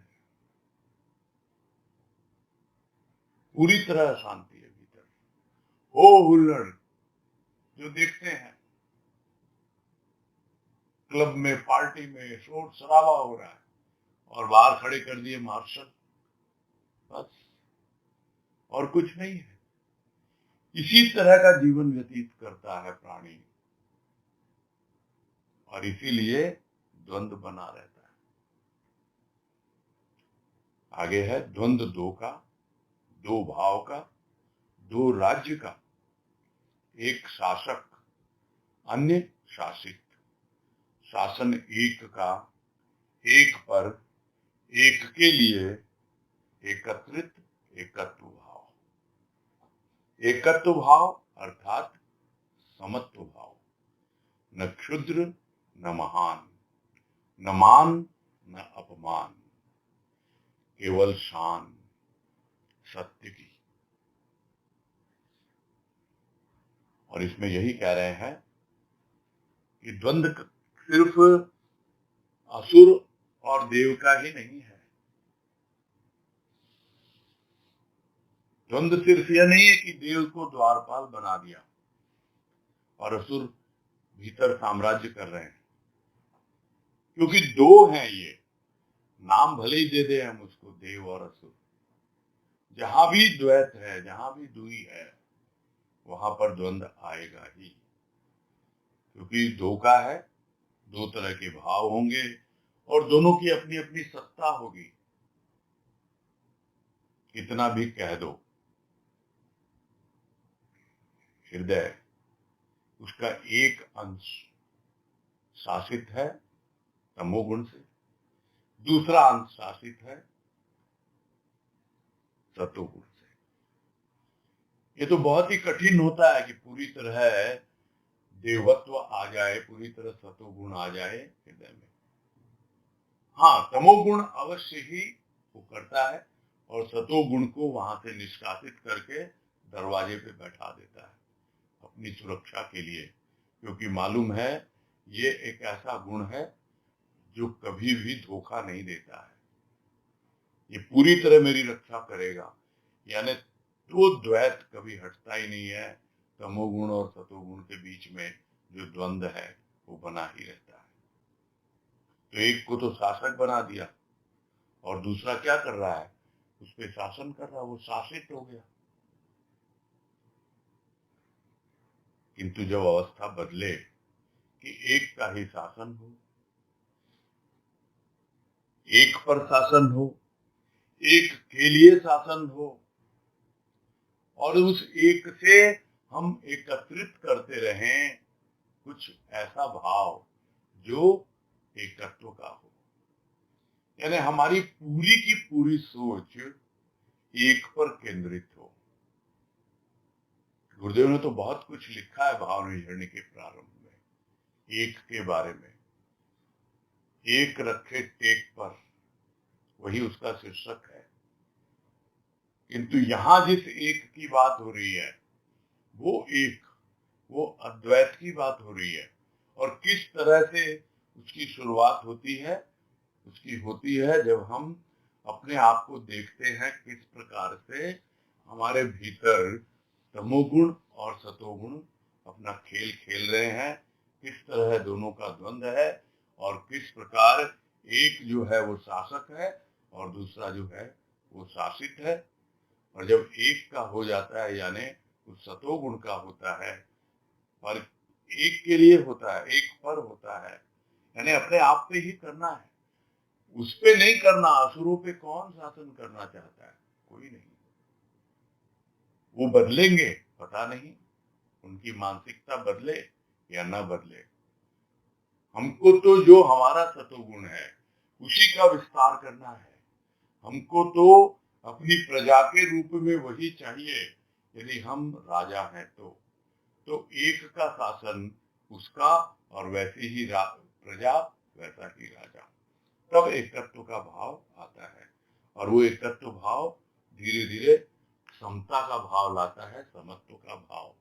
Speaker 1: पूरी तरह अशांति है भीतर। हो हुल्लड़ जो देखते हैं क्लब में, पार्टी में शोर शराबा हो रहा है, और बाहर खड़े कर दिए मार्शल, बस और कुछ नहीं है। इसी तरह का जीवन व्यतीत करता है प्राणी, और इसीलिए द्वंद्व बना रहता है। आगे है द्वंद्व दो का, दो भाव का, दो राज्य का, एक शासक अन्य शासित, शासन एक का, एक पर, एक के लिए, एकत्रित एकत्व भाव। एकत्व भाव अर्थात समत्व भाव, न क्षुद्र न महान, न मान न अपमान, केवल शान सत्य की। और इसमें यही कह रहे हैं कि द्वंद्व सिर्फ असुर और देव का ही नहीं है। द्वंद्व सिर्फ यह नहीं है कि देव को द्वारपाल बना दिया और असुर भीतर साम्राज्य कर रहे हैं, क्योंकि दो हैं ये, नाम भले ही दे दे हम उसको देव और असुर, जहां भी द्वैत है, जहां भी दुई है, वहां पर द्वंद्व आएगा ही, क्योंकि दो का है, दो तरह के भाव होंगे, और दोनों की अपनी अपनी सत्ता होगी। कितना भी कह दो, हृदय उसका एक अंश शासित है तमोगुण से, दूसरा अंश शासित है सतोगुण से। ये तो बहुत ही कठिन होता है कि पूरी तरह देवत्व आ जाए, पूरी तरह सतोगुण आ जाए हृदय में। हाँ, तमोगुण अवश्य ही वो करता है, और सतोगुण को वहां से निष्कासित करके दरवाजे पे बैठा देता है अपनी सुरक्षा के लिए, क्योंकि मालूम है ये एक ऐसा गुण है जो कभी भी धोखा नहीं देता है, ये पूरी तरह मेरी रक्षा करेगा। यानी तो द्वैत कभी हटता ही नहीं है, तमोगुण और सतोगुण के बीच में जो द्वंद्व है वो बना ही रहता है। तो एक को तो शासक बना दिया, और दूसरा क्या कर रहा है, उस पर शासन कर रहा है, वो शासित हो गया। किंतु जब अवस्था बदले कि एक का ही शासन हो, एक पर शासन हो, एक के लिए शासन हो, और उस एक से हम एकत्रित करते रहें कुछ ऐसा भाव जो एकत्व का हो, यानी हमारी पूरी की पूरी सोच एक पर केंद्रित हो। गुरुदेव ने तो बहुत कुछ लिखा है भाव निर्जरणी के प्रारंभ में, एक के बारे में, एक रखे टेक पर, वही उसका शीर्षक है। किंतु यहां जिस एक की बात हो रही है, वो एक, वो अद्वैत की बात हो रही है। और किस तरह से उसकी शुरुआत होती है, उसकी होती है जब हम अपने आप को देखते हैं किस प्रकार से हमारे भीतर तमोगुण और सतोगुण अपना खेल खेल रहे हैं, किस तरह दोनों का द्वंद्व है, और किस प्रकार एक जो है वो शासक है और दूसरा जो है वो शासित है। और जब एक का हो जाता है, यानी उस सतोगुण का होता है, और एक के लिए होता है, एक पर होता है, यानी अपने आप पे ही करना है, उस पे नहीं करना। असुरों पे कौन शासन करना चाहता है, कोई नहीं। वो बदलेंगे पता नहीं, उनकी मानसिकता बदले, या न बदले। हमको तो जो हमारा सतोगुण है उसी का विस्तार करना है। हमको तो अपनी प्रजा के रूप में वही चाहिए। यदि हम राजा हैं तो एक का शासन उसका, और वैसे ही प्रजा वैसा ही राजा। तब एकत्व का भाव आता है, और वो एकत्व भाव धीरे धीरे समता का भाव लाता है, समत्व का भाव।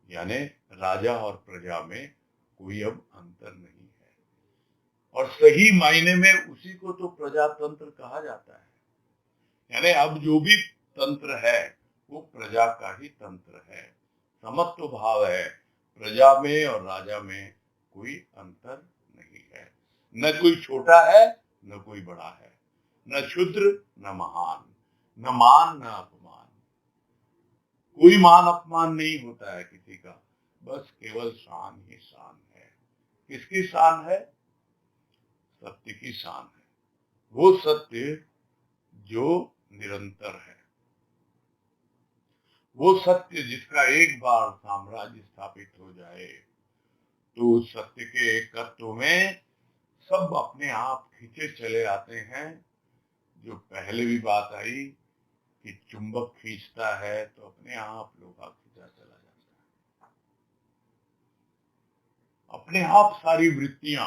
Speaker 1: यानी राजा और प्रजा में कोई अब अंतर नहीं है, और सही मायने में उसी को तो प्रजातंत्र कहा जाता है। यानी अब जो भी तंत्र है वो प्रजा का ही तंत्र है। समत्व भाव है, प्रजा में और राजा में कोई अंतर नहीं है। न कोई छोटा है न कोई बड़ा है, न क्षुद्र न महान, न मान न अपमान। कोई मान अपमान नहीं होता है किसी का, बस केवल शान ही शान है। किसकी शान है? सत्य की शान है। वो सत्य जो निरंतर है, वो सत्य जिसका एक बार साम्राज्य स्थापित हो जाए तो उस सत्य के एकत्व में सब अपने आप खींचे चले आते हैं। जो पहले भी बात आई कि चुंबक खींचता है तो अपने आप लोहा खींचा चला जाता है। अपने आप सारी वृत्तियां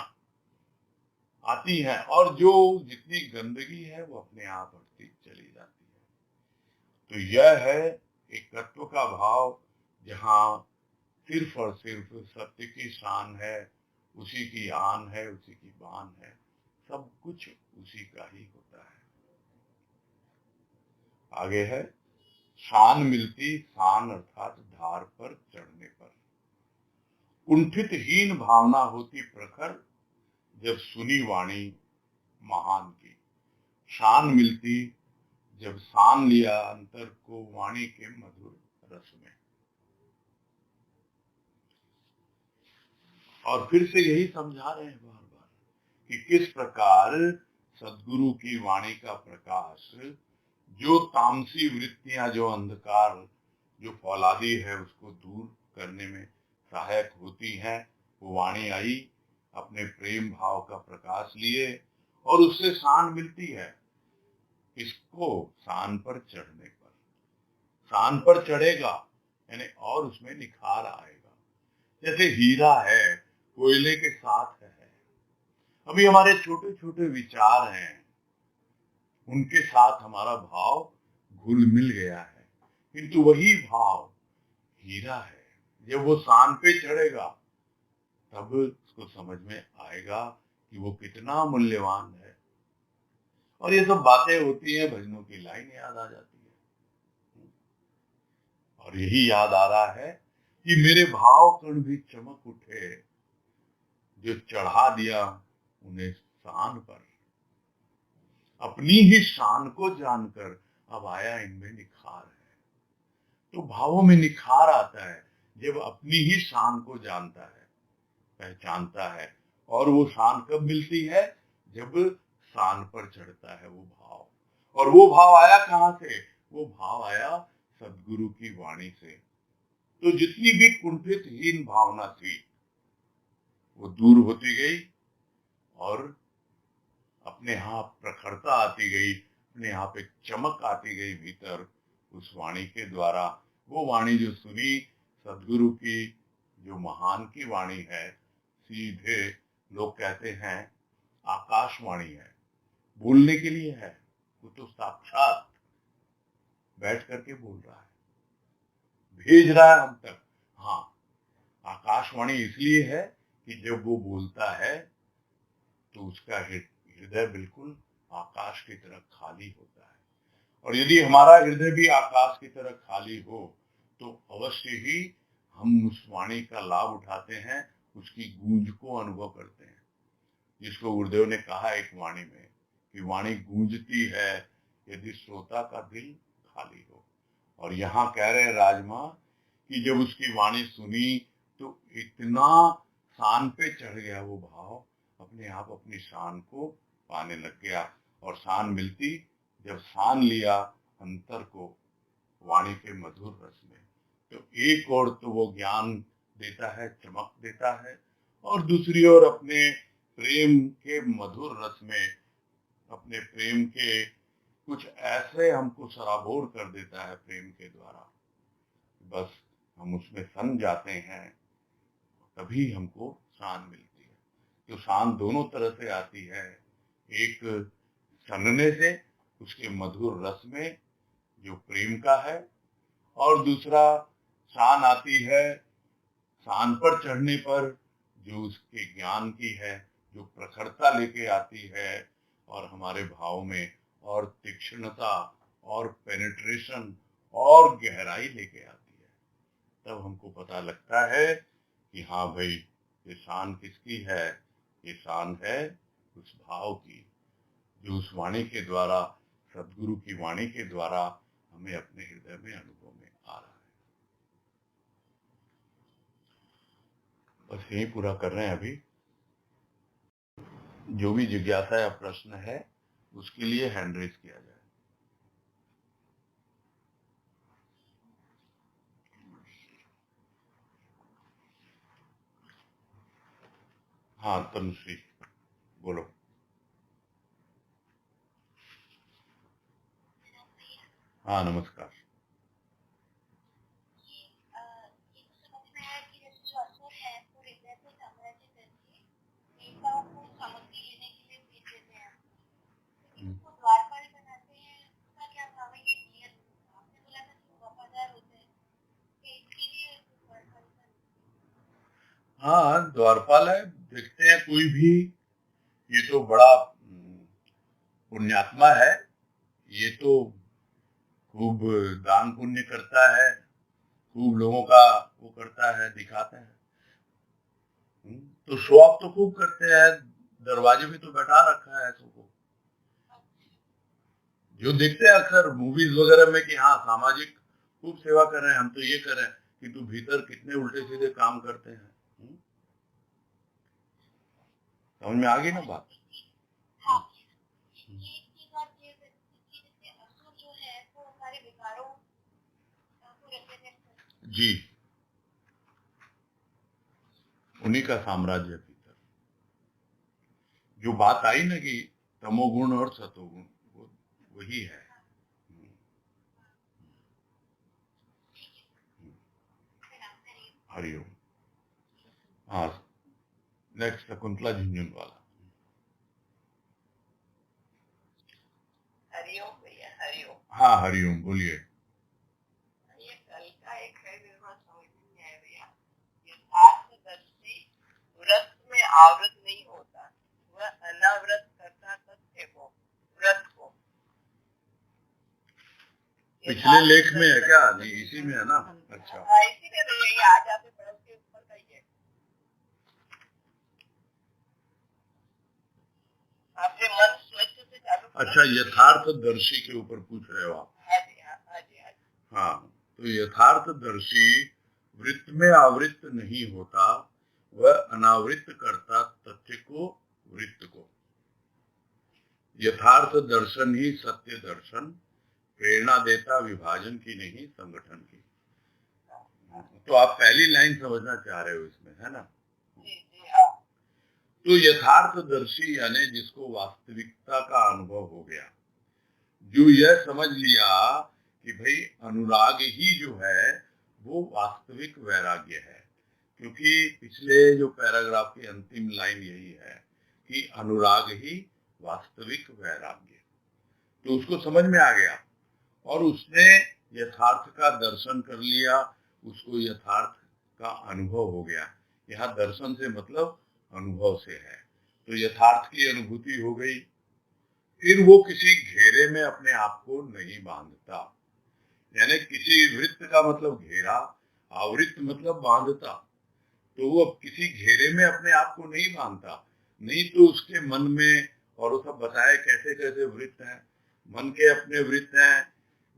Speaker 1: आती हैं, और जो जितनी गंदगी है वो अपने आप हटती चली जाती है। तो यह है एकत्व का भाव, जहाँ सिर्फ और सिर्फ सत्य की शान है, उसी की आन है, उसी की बान है, सब कुछ उसी का ही होता है। आगे है, शान मिलती शान अर्थात धार पर चढ़ने पर। कुंठित हीन भावना होती प्रखर, जब सुनी वाणी महान की। शान मिलती जब सान लिया अंतर को वाणी के मधुर रस में। और फिर से यही समझा रहे हैं बार बार कि किस प्रकार सदगुरु की वाणी का प्रकाश जो तामसी वृत्तियां, जो अंधकार, जो फौलादी है उसको दूर करने में सहायक होती हैं। वो वाणी आई अपने प्रेम भाव का प्रकाश लिए, और उससे शान मिलती है। इसको शान पर चढ़ने पर, शान पर चढ़ेगा यानी और उसमें निखार आएगा। जैसे हीरा है कोयले के साथ है, अभी हमारे छोटे छोटे विचार हैं, उनके साथ हमारा भाव घुल मिल गया है, किंतु वही भाव हीरा है। जब वो शान पे चढ़ेगा तब उसको समझ में आएगा कि वो कितना मूल्यवान है। और ये सब बातें होती हैं, भजनों की लाइन याद आ जाती है। और यही याद आ रहा है कि मेरे भाव कण भी चमक उठे, जो चढ़ा दिया उन्हें शान पर। अपनी ही शान को जानकर अब आया इनमें निखार है। तो भावों में निखार आता है जब अपनी ही शान को जानता है, पहचानता है। और वो शान कब मिलती है? जब शान पर चढ़ता है वो भाव। और वो भाव आया कहां से? वो भाव आया सदगुरु की वाणी से। तो जितनी भी कुंठित हीन भावना थी वो दूर होती गई, और अपने यहाँ प्रखरता आती गई, अपने यहाँ पे चमक आती गई भीतर उस वाणी के द्वारा। वो वाणी जो सुनी सदगुरु की, जो महान की वाणी है, सीधे लोग कहते हैं आकाशवाणी है, बोलने के लिए है। वो तो साक्षात बैठ करके बोल रहा है, भेज रहा है हम तक। हाँ, आकाशवाणी इसलिए है कि जब वो बोलता है तो उसका हृदय बिल्कुल आकाश की तरह खाली होता है। और यदि हमारा हृदय भी आकाश की तरह खाली हो तो अवश्य ही हम उस वाणी का लाभ उठाते हैं, उसकी गूंज को अनुभव करते हैं। जिसको गुरुदेव ने कहा एक वाणी में कि वाणी गूंजती है यदि श्रोता का दिल खाली हो। और यहाँ कह रहे राजमा कि जब उसकी वाणी सुनी तो इतना शान पे चढ़ गया वो भाव, अपने आप अपनी शान को पाने लग गया। और शान मिलती जब शान लिया अंतर को वाणी के मधुर रस में। तो एक और तो वो ज्ञान देता है, चमक देता है, और दूसरी ओर अपने प्रेम के मधुर रस में, अपने प्रेम के कुछ ऐसे हमको सराबोर कर देता है प्रेम के द्वारा, बस हम उसमें सन जाते हैं, तभी हमको शान मिलती है। तो शान दोनों तरह से आती है, एक सनने से, उसके मधुर रस में जो प्रेम का है, और दूसरा शान आती है शान पर चढ़ने पर, जो उसके ज्ञान की है, जो प्रखरता लेके आती है और हमारे भाव में और तीक्ष्णता और पेनिट्रेशन और गहराई लेके आती है। तब हमको पता लगता है कि हाँ भाई, ये शान किसकी है? ये शान है उस भाव की, जो उस वाणी के द्वारा, सदगुरु की वाणी के द्वारा हमें अपने हृदय में अनुभव में आ रहा है। बस यही पूरा कर रहे हैं अभी। जो भी जिज्ञासा या प्रश्न है उसके लिए हैंड रेज किया जाए। हाँ तनुश्री, बोलो। हाँ नमस्कार। हाँ द्वारपाल है, देखते हैं कोई भी, ये तो बड़ा पुण्यात्मा है, ये तो खूब दान पुण्य करता है, खूब लोगों का वो करता है, दिखाता है। तो शो ऑफ तो खूब करते हैं, दरवाजे में तो बैठा रखा है सबको, जो देखते हैं अक्सर मूवीज वगैरह में कि हाँ सामाजिक खूब सेवा कर रहे हैं, हम तो ये कर रहे हैं, किंतु भीतर कितने उल्टे सीधे काम करते हैं। समझ में आ गई ना बात? जी, उन्हीं का साम्राज्य भीतर। जो बात आई ना कि तमोगुण और सतोगुण, वो वही है। हरिओम। हाँ, नेक्स्ट शकुंतला झुंझुनवाला।
Speaker 2: हरिओम भैया, हरिओम।
Speaker 1: हाँ हरिओम, बोलिए।
Speaker 2: ये कल का एक है, मेरे को समझ में नहीं आया भैया। यथार्थदर्शी व्रत में आवृत नहीं होता, वह अनावृत करता सत्य को, व्रत को।
Speaker 1: पिछले लेख में है क्या? नहीं इसी में है ना? अच्छा,
Speaker 2: इसीलिए भैया ये आ जाते पड़ोस के ऊपर का ही है। आपने मन स्वच्छ से चालू।
Speaker 1: अच्छा, यथार्थदर्शी के ऊपर पूछ रहे हो आप?
Speaker 2: हाँ जी, हाँ जी, हाँ जी।
Speaker 1: हाँ, तो यथार्थदर्शी वृत्त में आवृत्त नहीं होता, वह अनावृत करता तथ्य को, वृत्त को। यथार्थ दर्शन ही सत्य दर्शन, प्रेरणा देता विभाजन की नहीं संगठन की। तो आप पहली लाइन समझना चाह रहे हो इसमें, है ना?
Speaker 2: जी जी हाँ।
Speaker 1: तो यथार्थदर्शी यानी जिसको वास्तविकता का अनुभव हो गया, जो यह समझ लिया कि भाई अनुराग ही जो है वो वास्तविक वैराग्य है, क्योंकि पिछले जो पैराग्राफ की अंतिम लाइन यही है कि अनुराग ही वास्तविक वैराग्य। तो उसको समझ में आ गया और उसने यथार्थ का दर्शन कर लिया, उसको यथार्थ का अनुभव हो गया। यहाँ दर्शन से मतलब अनुभव से है, तो यथार्थ की अनुभूति हो गई। फिर वो किसी घेरे में अपने आप को नहीं बांधता, यानी किसी वृत्त का मतलब घेरा, आवृत्त मतलब बांधता, तो वो अब किसी घेरे में अपने आप को नहीं बांधता। नहीं तो उसके मन में, और वो सब बताए कैसे कैसे वृत्त हैं, मन के अपने वृत्त हैं,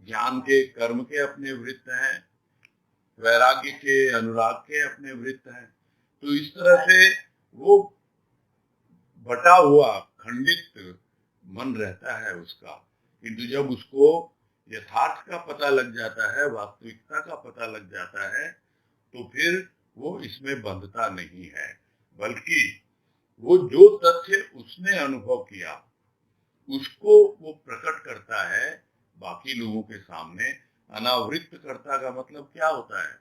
Speaker 1: ज्ञान के कर्म के अपने वृत्त हैं, वैराग्य के अनुराग के अपने वृत्त हैं। तो इस तरह से वो बटा हुआ खंडित मन रहता है उसका। किंतु जब उसको यथार्थ का पता लग जाता है, वास्तविकता का पता लग जाता है, तो फिर वो इसमें बंधता नहीं है, बल्कि वो जो तथ्य उसने अनुभव किया उसको वो प्रकट करता है बाकी लोगों के सामने। अनावृत कर्ता का मतलब क्या होता है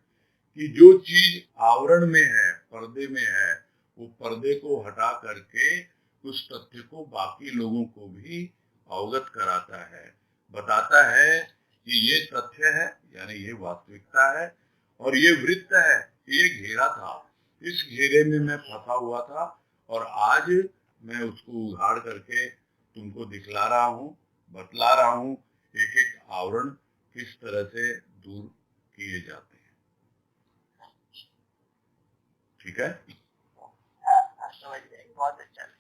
Speaker 1: कि जो चीज आवरण में है, पर्दे में है, वो पर्दे को हटा करके उस तथ्य को बाकी लोगों को भी अवगत कराता है, बताता है कि ये तथ्य है, यानी ये वास्तविकता है, और ये वृत्त है, ये घेरा था, इस घेरे में मैं फंसा हुआ था और आज मैं उसको उघाड़ करके तुमको दिखला रहा हूँ, बतला रहा हूँ एक एक आवरण किस तरह से दूर किए जाते हैं। ठीक है?
Speaker 2: हाँ, समझ गए, बहुत अच्छा लगा।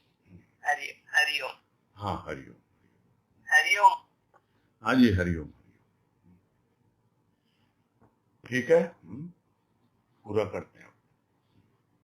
Speaker 2: हरिओम।
Speaker 1: हाँ, हरिओम।
Speaker 2: हरिओम।
Speaker 1: हाँ जी, हरिओम। ठीक है, पूरा करते हैं।